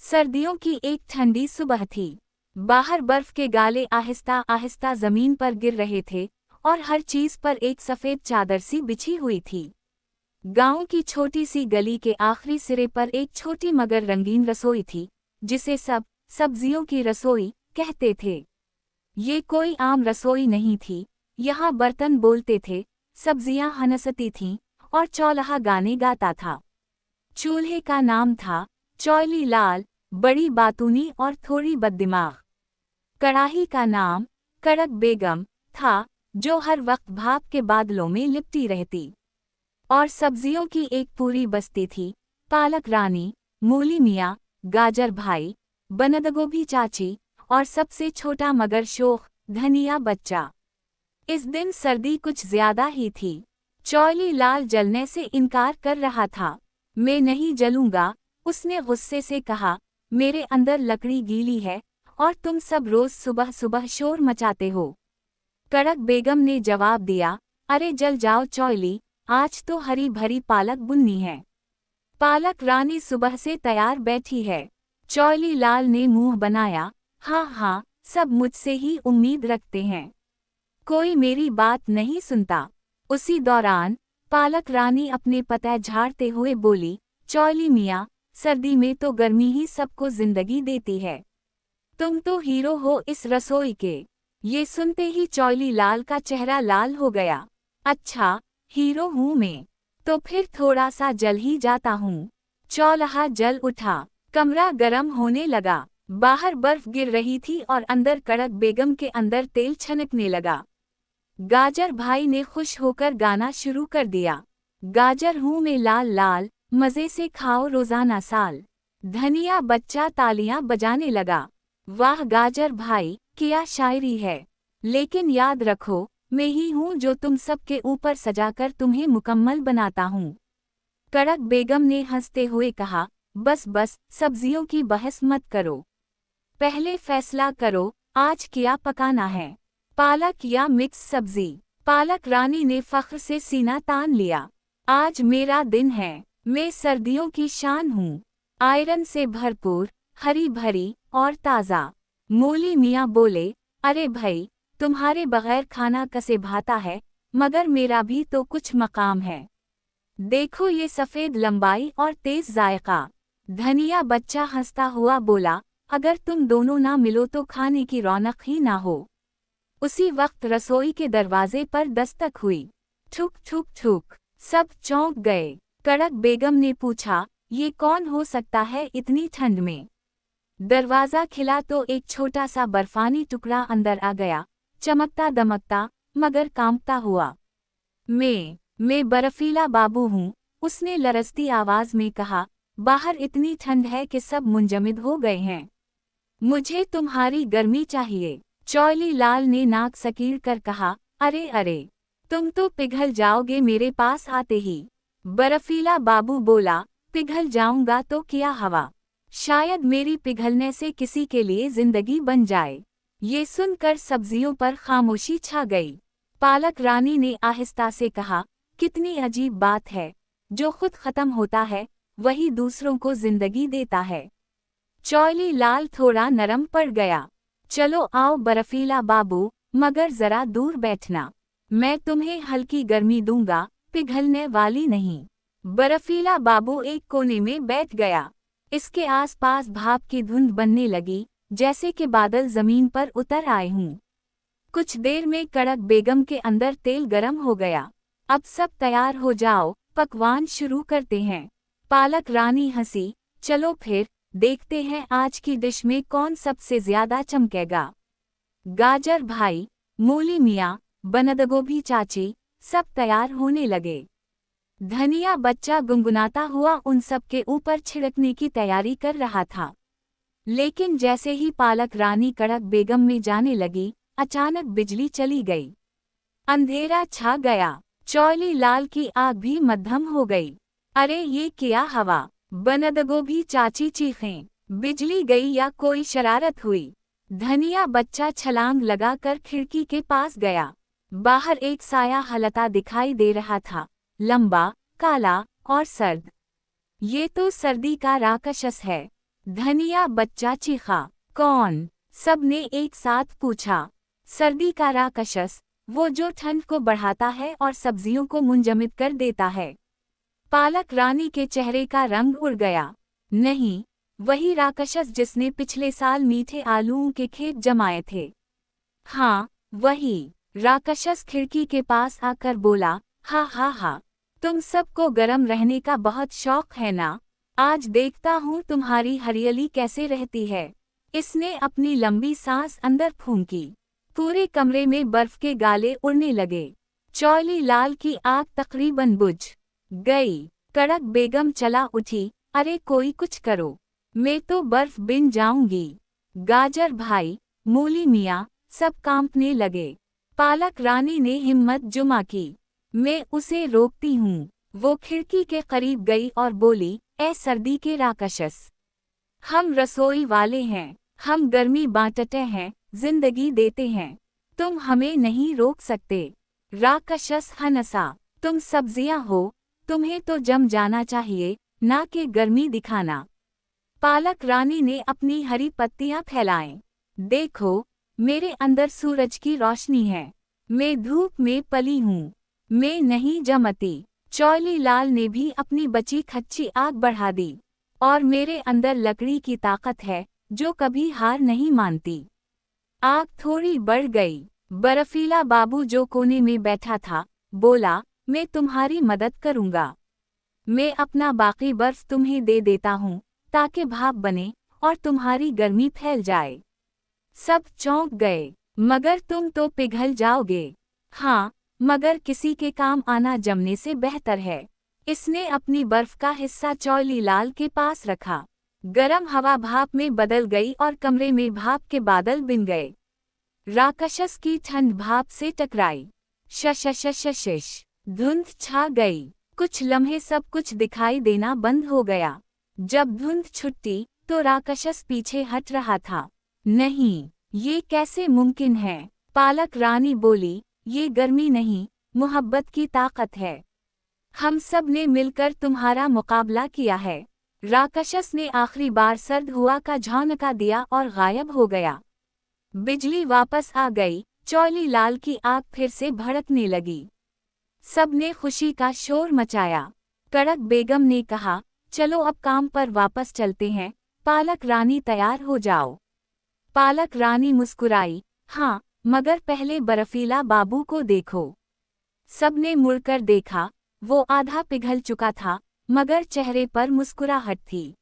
सर्दियों की एक ठंडी सुबह थी। बाहर बर्फ के गाले आहिस्ता आहिस्ता जमीन पर गिर रहे थे और हर चीज पर एक सफेद चादर सी बिछी हुई थी। गांव की छोटी सी गली के आखिरी सिरे पर एक छोटी मगर रंगीन रसोई थी, जिसे सब सब्जियों की रसोई कहते थे। ये कोई आम रसोई नहीं थी। यहाँ बर्तन बोलते थे, सब्जियां हंसती थीं और चौल्हा गाने गाता था। चूल्हे का नाम था चौली लाल, बड़ी बातूनी और थोड़ी बददिमाग। कढ़ाई का नाम कड़क बेगम था, जो हर वक्त भाप के बादलों में लिपटी रहती। और सब्जियों की एक पूरी बस्ती थी, पालक रानी, मूली मियाँ, गाजर भाई, बंदगोभी चाची और सबसे छोटा मगर शोख धनिया बच्चा। इस दिन सर्दी कुछ ज्यादा ही थी। चौली लाल जलने से इनकार कर रहा था। मैं नहीं जलूंगा, उसने गुस्से से कहा। मेरे अंदर लकड़ी गीली है और तुम सब रोज सुबह सुबह शोर मचाते हो। कड़क बेगम ने जवाब दिया, अरे जल जाओ चौली, आज तो हरी भरी पालक बुननी है। पालक रानी सुबह से तैयार बैठी है। चौली लाल ने मुंह बनाया, हाँ हाँ, सब मुझसे ही उम्मीद रखते हैं। कोई मेरी बात नहीं सुनता। उसी दौरान पालक रानी अपने पते झाड़ते हुए बोली, चौली मियाँ, सर्दी में तो गर्मी ही सबको जिंदगी देती है। तुम तो हीरो हो इस रसोई के। ये सुनते ही चौली लाल का चेहरा लाल हो गया। अच्छा, हीरो हूँ मैं, तो फिर थोड़ा सा जल ही जाता हूँ। चौल्हा जल उठा, कमरा गर्म होने लगा। बाहर बर्फ गिर रही थी और अंदर कड़क बेगम के अंदर तेल छनकने लगा। गाजर भाई ने खुश होकर गाना शुरू कर दिया। गाजर हूँ मैं लाल लाल, मजे से खाओ रोजाना साल। धनिया बच्चा तालियां बजाने लगा। वाह गाजर भाई, क्या शायरी है। लेकिन याद रखो, मैं ही हूँ जो तुम सबके ऊपर सजाकर तुम्हें मुकम्मल बनाता हूँ। कड़क बेगम ने हंसते हुए कहा, बस बस, सब्जियों की बहस मत करो। पहले फैसला करो, आज क्या पकाना है, पालक या मिक्स सब्जी। पालक रानी ने फख्र से सीना तान लिया। आज मेरा दिन है, मैं सर्दियों की शान हूँ। आयरन से भरपूर, हरी भरी और ताज़ा। मूली मियाँ बोले, अरे भाई, तुम्हारे बगैर खाना कैसे भाता है, मगर मेरा भी तो कुछ मकाम है। देखो ये सफ़ेद लंबाई और तेज जायका। धनिया बच्चा हंसता हुआ बोला, अगर तुम दोनों ना मिलो तो खाने की रौनक ही ना हो। उसी वक्त रसोई के दरवाजे पर दस्तक हुई। ठुक ठुक ठुक, सब चौंक गए। कड़क बेगम ने पूछा, ये कौन हो सकता है इतनी ठंड में। दरवाज़ा खिला तो एक छोटा सा बर्फानी टुकड़ा अंदर आ गया, चमकता दमकता मगर कांपता हुआ। मैं बर्फीला बाबू हूँ, उसने लरजती आवाज में कहा। बाहर इतनी ठंड है कि सब मुंजमद हो गए हैं। मुझे तुम्हारी गर्मी चाहिए। चौली लाल ने नाक सकीड़ कर कहा, अरे अरे, तुम तो पिघल जाओगे मेरे पास आते ही। बर्फीला बाबू बोला, पिघल जाऊंगा तो क्या हवा, शायद मेरी पिघलने से किसी के लिए जिंदगी बन जाए। ये सुनकर सब्जियों पर खामोशी छा गई। पालक रानी ने आहिस्ता से कहा, कितनी अजीब बात है, जो खुद खत्म होता है वही दूसरों को जिंदगी देता है। चौली लाल थोड़ा नरम पड़ गया। चलो आओ बर्फीला बाबू, मगर जरा दूर बैठना, मैं तुम्हें हल्की गर्मी दूंगा, पिघलने वाली नहीं। बर्फीला बाबू एक कोने में बैठ गया। इसके आसपास भाप की धुंध बनने लगी, जैसे कि बादल जमीन पर उतर आए हों। कुछ देर में कड़क बेगम के अंदर तेल गरम हो गया। अब सब तैयार हो जाओ, पकवान शुरू करते हैं। पालक रानी हंसी, चलो फिर देखते हैं आज की डिश में कौन सबसे ज्यादा चमकेगा। गाजर भाई, मूली मियाँ, बंदगोभी चाची, सब तैयार होने लगे। धनिया बच्चा गुनगुनाता हुआ उन सब के ऊपर छिड़कने की तैयारी कर रहा था। लेकिन जैसे ही पालक रानी कड़क बेगम में जाने लगी, अचानक बिजली चली गई। अंधेरा छा गया। चौली लाल की आग भी मद्धम हो गई। अरे ये क्या हवा, बंदगोभी चाची चीखें, बिजली गई या कोई शरारत हुई। धनिया बच्चा छलांग लगाकर खिड़की के पास गया। बाहर एक साया हलता दिखाई दे रहा था, लंबा, काला और सर्द। ये तो सर्दी का राक्षस है। धनिया बच्चा चीखा। कौन? सबने एक साथ पूछा। सर्दी का राक्षस, वो जो ठंड को बढ़ाता है और सब्जियों को मुंजमद कर देता है। पालक रानी के चेहरे का रंग उड़ गया। नहीं, वही राक्षस जिसने पिछले साल मीठे आलूओं के खेत जमाए थे। हाँ, वही। राक्षस खिड़की के पास आकर बोला, हा हा हा, तुम सबको गर्म रहने का बहुत शौक है ना? आज देखता हूँ तुम्हारी हरियली कैसे रहती है। इसने अपनी लंबी सांस अंदर फूंकी। पूरे कमरे में बर्फ के गाले उड़ने लगे। चौली लाल की आग तकरीबन बुझ गई। कड़क बेगम चला उठी, अरे कोई कुछ करो, मैं तो बर्फ बिन जाऊंगी। गाजर भाई, मूली मियाँ, सब कांपने लगे। पालक रानी ने हिम्मत जुमा की। मैं उसे रोकती हूँ। वो खिड़की के करीब गई और बोली, ए सर्दी के राक्षस, हम रसोई वाले हैं, हम गर्मी बांटते हैं, जिंदगी देते हैं, तुम हमें नहीं रोक सकते। राक्षस हंसा, तुम सब्जियां हो, तुम्हें तो जम जाना चाहिए, ना कि गर्मी दिखाना। पालक रानी ने अपनी हरी पत्तियां फैलाएं। देखो, मेरे अंदर सूरज की रोशनी है, मैं धूप में पली हूँ, मैं नहीं जमती। चौली लाल ने भी अपनी बची खच्ची आग बढ़ा दी। और मेरे अंदर लकड़ी की ताकत है, जो कभी हार नहीं मानती। आग थोड़ी बढ़ गई। बर्फीला बाबू जो कोने में बैठा था, बोला, मैं तुम्हारी मदद करूंगा। मैं अपना बाकी बर्फ तुम्हें दे देता हूँ, ताकि भाप बने और तुम्हारी गर्मी फैल जाए। सब चौंक गए। मगर तुम तो पिघल जाओगे। हाँ, मगर किसी के काम आना जमने से बेहतर है। इसने अपनी बर्फ का हिस्सा चौली लाल के पास रखा। गरम हवा भाप में बदल गई और कमरे में भाप के बादल बिन गए। राक्षस की ठंड भाप से टकराई। शश धुंध छा गई। कुछ लम्हे सब कुछ दिखाई देना बंद हो गया। जब धुंध छुट्टी, तो राक्षस पीछे हट रहा था। नहीं, ये कैसे मुमकिन है? पालक रानी बोली, ये गर्मी नहीं, मोहब्बत की ताकत है। हम सब ने मिलकर तुम्हारा मुकाबला किया है। राक्षस ने आखिरी बार सर्द हुआ का झोंका दिया और गायब हो गया। बिजली वापस आ गई। चौली लाल की आग फिर से भड़कने लगी। सबने खुशी का शोर मचाया। कड़क बेगम ने कहा, चलो अब काम पर वापस चलते हैं। पालक रानी तैयार हो जाओ। पालक रानी मुस्कुराई, हाँ, मगर पहले बर्फीला बाबू को देखो। सबने मुड़कर देखा। वो आधा पिघल चुका था, मगर चेहरे पर मुस्कुराहट थी।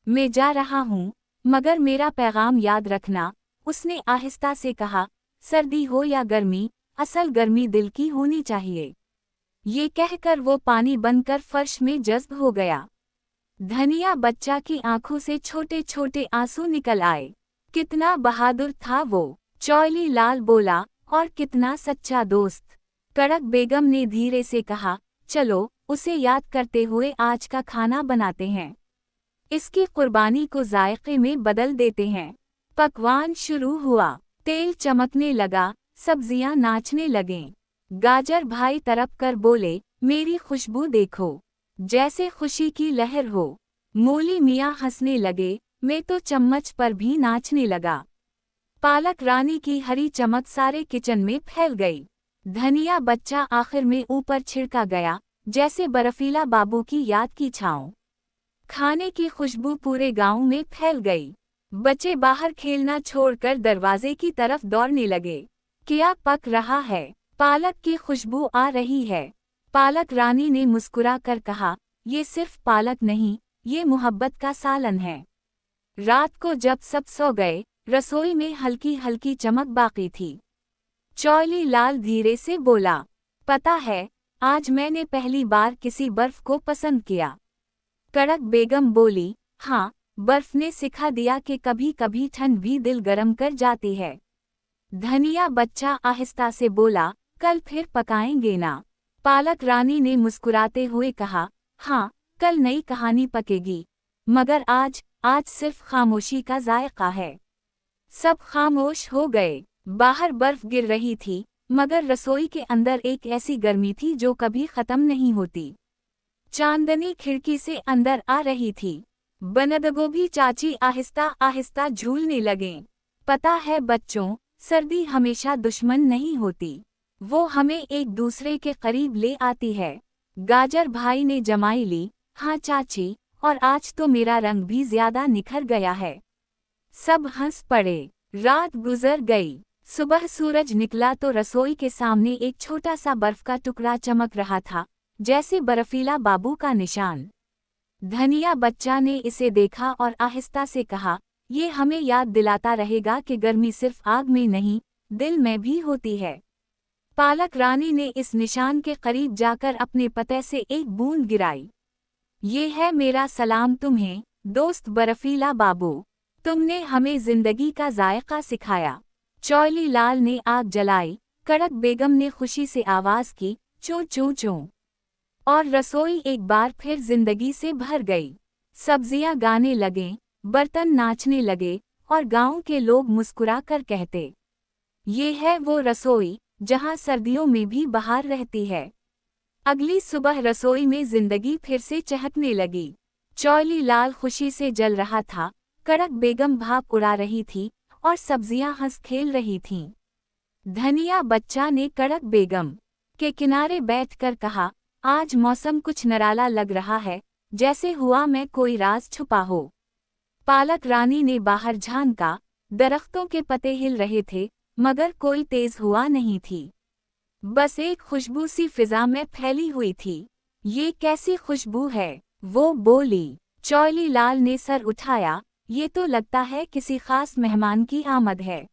मैं जा रहा हूँ, मगर मेरा पैगाम याद रखना, उसने आहिस्ता से कहा। सर्दी हो या गर्मी, असल गर्मी दिल की होनी चाहिए। ये कहकर वो पानी बनकर फर्श में जज्ब हो गया। धनिया बच्चा की आंखों से छोटे छोटे आंसू निकल आए। कितना बहादुर था वो, चौली लाल बोला, और कितना सच्चा दोस्त। कड़क बेगम ने धीरे से कहा, चलो, उसे याद करते हुए आज का खाना बनाते हैं। इसकी कुर्बानी को जायके में बदल देते हैं। पकवान शुरू हुआ। तेल चमकने लगा, सब्जियां नाचने लगें। गाजर भाई तरफ कर बोले, मेरी खुशबू देखो, जैसे खुशी की लहर हो। मूली मियाँ हंसने लगे, मैं तो चम्मच पर भी नाचने लगा। पालक रानी की हरी चमक सारे किचन में फैल गई। धनिया बच्चा आखिर में ऊपर छिड़का गया, जैसे बर्फीला बाबू की याद की छाँव। खाने की खुशबू पूरे गांव में फैल गई। बच्चे बाहर खेलना छोड़कर दरवाजे की तरफ दौड़ने लगे। क्या पक रहा है? पालक की खुशबू आ रही है। पालक रानी ने मुस्कुरा कर कहा, ये सिर्फ पालक नहीं, ये मोहब्बत का सालन है। रात को जब सब सो गए, रसोई में हल्की हल्की चमक बाकी थी। चौली लाल धीरे से बोला, पता है, आज मैंने पहली बार किसी बर्फ को पसंद किया। कड़क बेगम बोली, हाँ, बर्फ ने सिखा दिया कि कभी कभी ठंड भी दिल गर्म कर जाती है। धनिया बच्चा आहिस्ता से बोला, कल फिर पकाएंगे ना? पालक रानी ने मुस्कुराते हुए कहा, हाँ, कल नई कहानी पकेगी, मगर आज सिर्फ खामोशी का जायका है। सब खामोश हो गए। बाहर बर्फ गिर रही थी, मगर रसोई के अंदर एक ऐसी गर्मी थी जो कभी खत्म नहीं होती। चांदनी खिड़की से अंदर आ रही थी। बनदगोभी चाची आहिस्ता आहिस्ता झूलने लगें। पता है बच्चों, सर्दी हमेशा दुश्मन नहीं होती, वो हमें एक दूसरे के करीब ले आती है। गाजर भाई ने जमाई ली, हाँ चाची, और आज तो मेरा रंग भी ज्यादा निखर गया है। सब हंस पड़े। रात गुजर गई। सुबह सूरज निकला तो रसोई के सामने एक छोटा सा बर्फ का टुकड़ा चमक रहा था, जैसे बर्फीला बाबू का निशान। धनिया बच्चा ने इसे देखा और आहिस्ता से कहा, ये हमें याद दिलाता रहेगा कि गर्मी सिर्फ आग में नहीं, दिल में भी होती है। पालक रानी ने इस निशान के करीब जाकर अपने पते से एक बूंद गिराई। ये है मेरा सलाम तुम्हें, दोस्त बर्फीला बाबू। तुमने हमें जिंदगी का जायका सिखाया। चौली लाल ने आग जलाई, कड़क बेगम ने खुशी से आवाज की, चूं चूं चूं। और रसोई एक बार फिर जिंदगी से भर गई। सब्जियां गाने लगे, बर्तन नाचने लगे, और गांव के लोग मुस्कुरा कर कहते, ये है वो रसोई जहां सर्दियों में भी बहार रहती है। अगली सुबह रसोई में जिंदगी फिर से चहकने लगी। चौली लाल खुशी से जल रहा था, कड़क बेगम भाप उड़ा रही थी, और सब्जियां हंस खेल रही थीं। धनिया बच्चा ने कड़क बेगम के किनारे बैठकर कहा, आज मौसम कुछ निराला लग रहा है, जैसे हुआ में कोई राज छुपा हो। पालक रानी ने बाहर झांका, दरख्तों के पत्ते हिल रहे थे, मगर कोई तेज हुआ नहीं थी। बस एक खुशबू सी फिजा में फैली हुई थी। ये कैसी खुशबू है? वो बोली। चौली लाल ने सर उठाया, ये तो लगता है किसी खास मेहमान की आमद है।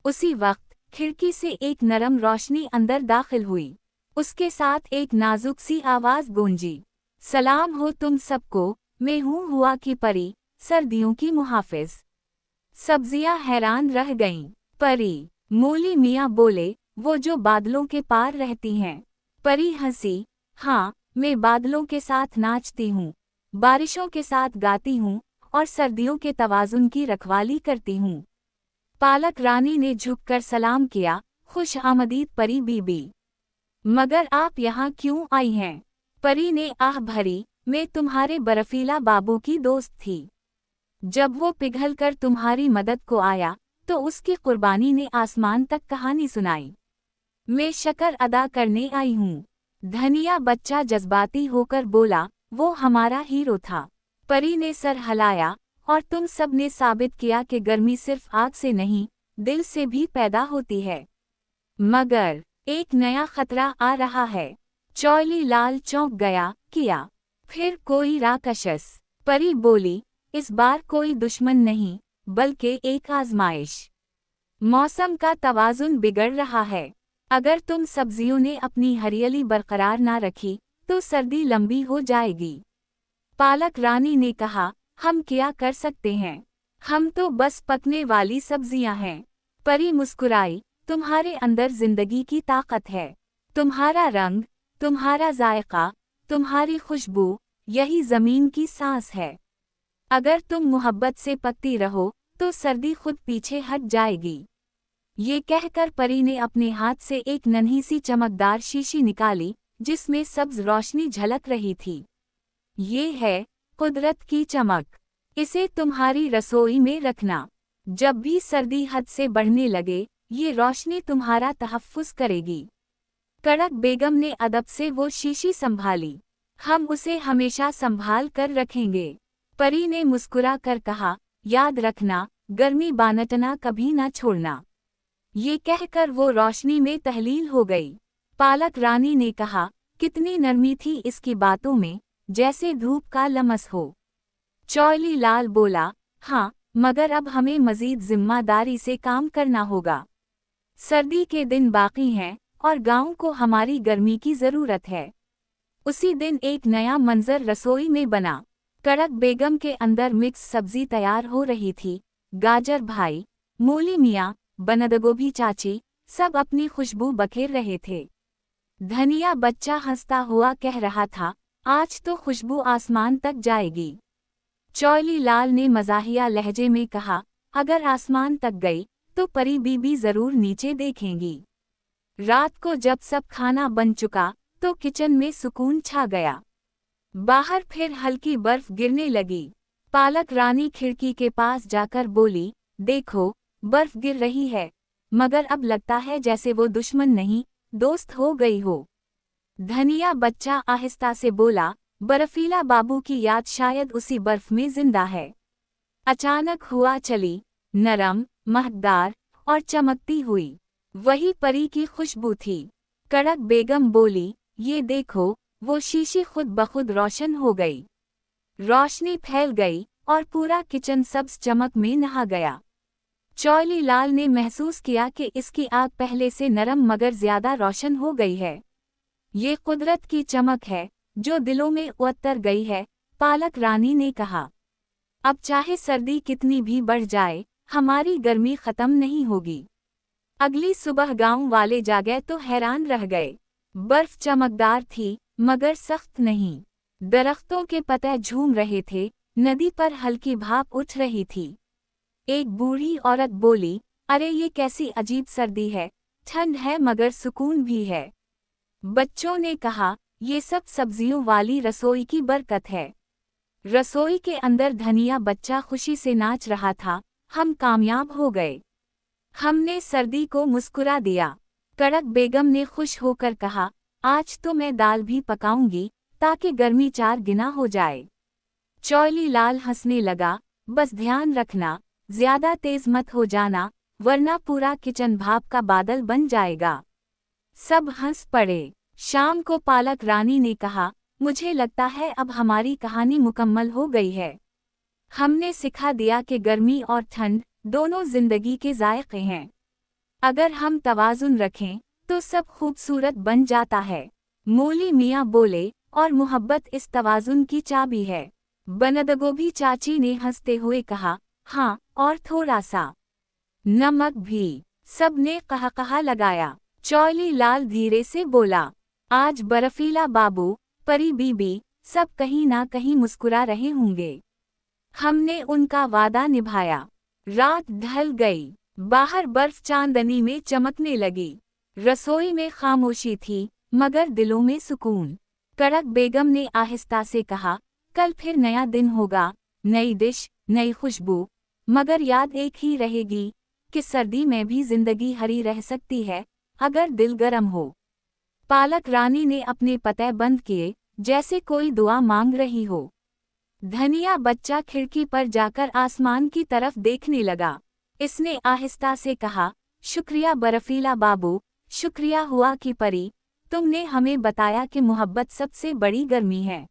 उसी वक्त खिड़की से एक नरम रोशनी अंदर दाखिल हुई। उसके साथ एक नाजुक सी आवाज गूंजी, सलाम हो तुम सबको, मैं हूँ हुआ की परी, सर्दियों की मुहाफिज। सब्जियां हैरान रह गईं। परी? मूली मियाँ बोले, वो जो बादलों के पार रहती हैं। परी हंसी, हाँ, मैं बादलों के साथ नाचती हूँ, बारिशों के साथ गाती हूँ, और सर्दियों के तवाजुन की रखवाली करती हूँ। पालक रानी ने झुककर सलाम किया, खुश आमदीद परी बीबी। मगर आप यहाँ क्यों आई हैं? परी ने आह भरी, मैं तुम्हारे बर्फीला बाबू की दोस्त थी। जब वो पिघलकर तुम्हारी मदद को आया, तो उसकी कुर्बानी ने आसमान तक कहानी सुनाई। मैं शक्र अदा करने आई हूँ। धनिया बच्चा जज्बाती होकर बोला, वो हमारा हीरो था। परी ने सर हिलाया, और तुम सब ने साबित किया कि गर्मी सिर्फ आग से नहीं, दिल से भी पैदा होती है। मगर एक नया खतरा आ रहा है। चौली लाल चौंक गया, किया फिर कोई राक्षस? परी बोली, इस बार कोई दुश्मन नहीं, बल्कि एक आजमाइश। मौसम का तवाजुन बिगड़ रहा है। अगर तुम सब्जियों ने अपनी हरियाली बरकरार ना रखी, तो सर्दी लंबी हो जाएगी। पालक रानी ने कहा, हम क्या कर सकते हैं? हम तो बस पकने वाली सब्जियां हैं। परी मुस्कुराई, तुम्हारे अंदर जिंदगी की ताकत है। तुम्हारा रंग, तुम्हारा जायका, तुम्हारी खुशबू, यही जमीन की सांस है। अगर तुम मोहब्बत से पकती रहो, तो सर्दी खुद पीछे हट जाएगी। ये कहकर परी ने अपने हाथ से एक नन्ही सी चमकदार शीशी निकाली, जिसमें सब्ज रोशनी झलक रही थी। ये है कुदरत की चमक। इसे तुम्हारी रसोई में रखना। जब भी सर्दी हद से बढ़ने लगे, ये रोशनी तुम्हारा तहफ़्फ़ुज़ करेगी। कड़क बेगम ने अदब से वो शीशी संभाली। हम उसे हमेशा संभाल कर रखेंगे। परी ने मुस्कुरा कर कहा, याद रखना, गर्मी बांटना कभी ना छोड़ना। ये कहकर वो रोशनी में तहलील हो गई। पालक रानी ने कहा, कितनी नरमी थी इसकी बातों में, जैसे धूप का लमस हो। चौली लाल बोला, हाँ, मगर अब हमें मजीद जिम्मेदारी से काम करना होगा। सर्दी के दिन बाकी हैं, और गांव को हमारी गर्मी की ज़रूरत है। उसी दिन एक नया मंजर रसोई में बना। कड़क बेगम के अंदर मिक्स सब्जी तैयार हो रही थी। गाजर भाई, मूली मियाँ, बनदगोभी चाची, सब अपनी खुशबू बखेर रहे थे। धनिया बच्चा हंसता हुआ कह रहा था, आज तो खुशबू आसमान तक जाएगी। चौली लाल ने मज़ाहिया लहजे में कहा, अगर आसमान तक गई, तो परी बीबी जरूर नीचे देखेंगी। रात को जब सब खाना बन चुका, तो किचन में सुकून छा गया। बाहर फिर हल्की बर्फ गिरने लगी। पालक रानी खिड़की के पास जाकर बोली, देखो, बर्फ गिर रही है, मगर अब लगता है जैसे वो दुश्मन नहीं, दोस्त हो गई हो। धनिया बच्चा आहिस्ता से बोला, बर्फीला बाबू की याद शायद उसी बर्फ में जिंदा है। अचानक हुआ चली, नरम, महकदार और चमकती हुई। वही परी की खुशबू थी। कड़क बेगम बोली, ये देखो, वो शीशी खुद बखुद रोशन हो गई। रोशनी फैल गई और पूरा किचन सब्ज चमक में नहा गया। चौली लाल ने महसूस किया कि इसकी आग पहले से नरम मगर ज्यादा रोशन हो गई है। ये कुदरत की चमक है जो दिलों में उतर गई है, पालक रानी ने कहा। अब चाहे सर्दी कितनी भी बढ़ जाए, हमारी गर्मी खत्म नहीं होगी। अगली सुबह गांव वाले जागे तो हैरान रह गए। बर्फ चमकदार थी मगर सख्त नहीं। दरख्तों के पत्ते झूम रहे थे, नदी पर हल्की भाप उठ रही थी। एक बूढ़ी औरत बोली, अरे ये कैसी अजीब सर्दी है, ठंड है मगर सुकून भी है। बच्चों ने कहा, ये सब सब्जियों वाली रसोई की बरकत है। रसोई के अंदर धनिया बच्चा खुशी से नाच रहा था, हम कामयाब हो गए। हमने सर्दी को मुस्कुरा दिया। कड़क बेगम ने खुश होकर कहा, आज तो मैं दाल भी पकाऊंगी ताकि गर्मी 4 गुना हो जाए। चौली लाल हंसने लगा, बस ध्यान रखना, ज्यादा तेज मत हो जाना, वरना पूरा किचन भाप का बादल बन जाएगा। सब हंस पड़े। शाम को पालक रानी ने कहा, मुझे लगता है अब हमारी कहानी मुकम्मल हो गई है। हमने सिखा दिया कि गर्मी और ठंड दोनों जिंदगी के जायके हैं। अगर हम तवाज़ुन रखें तो सब खूबसूरत बन जाता है। मौली मियाँ बोले, और मोहब्बत इस तवाज़ुन की चाबी है। बनदगोभी चाची ने हंसते हुए कहा, हाँ, और थोड़ा सा नमक भी। सबने कहकहा लगाया। चौली लाल धीरे से बोला, आज बर्फीला बाबू, परी बीबी, सब कहीं ना कहीं मुस्कुरा रहे होंगे। हमने उनका वादा निभाया। रात ढल गई। बाहर बर्फ चांदनी में चमकने लगी। रसोई में खामोशी थी मगर दिलों में सुकून। कड़क बेगम ने आहिस्ता से कहा, कल फिर नया दिन होगा, नई डिश, नई खुशबू, मगर याद एक ही रहेगी कि सर्दी में भी जिंदगी हरी रह सकती है अगर दिल गर्म हो। पालक रानी ने अपने पते बंद किए, जैसे कोई दुआ मांग रही हो। धनिया बच्चा खिड़की पर जाकर आसमान की तरफ देखने लगा। इसने आहिस्ता से कहा, शुक्रिया बर्फीला बाबू, शुक्रिया हुआ की परी, तुमने हमें बताया कि मोहब्बत सबसे बड़ी गर्मी है।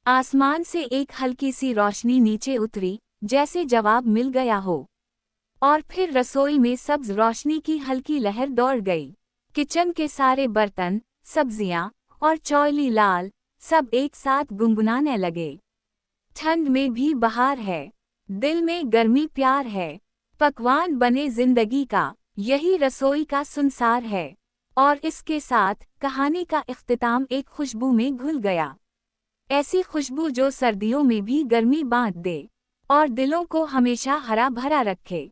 आसमान से एक हल्की सी रोशनी नीचे उतरी, जैसे जवाब मिल गया हो। और फिर रसोई में सब्ज रोशनी की हल्की लहर दौड़ गई। किचन के सारे बर्तन, सब्जियां और चौली लाल सब एक साथ गुनगुनाने लगे। ठंड में भी बहार है, दिल में गर्मी प्यार है, पकवान बने जिंदगी का, यही रसोई का संसार है। और इसके साथ कहानी का इख्तिताम एक खुशबू में घुल गया। ऐसी खुशबू जो सर्दियों में भी गर्मी बांध दे और दिलों को हमेशा हरा भरा रखे।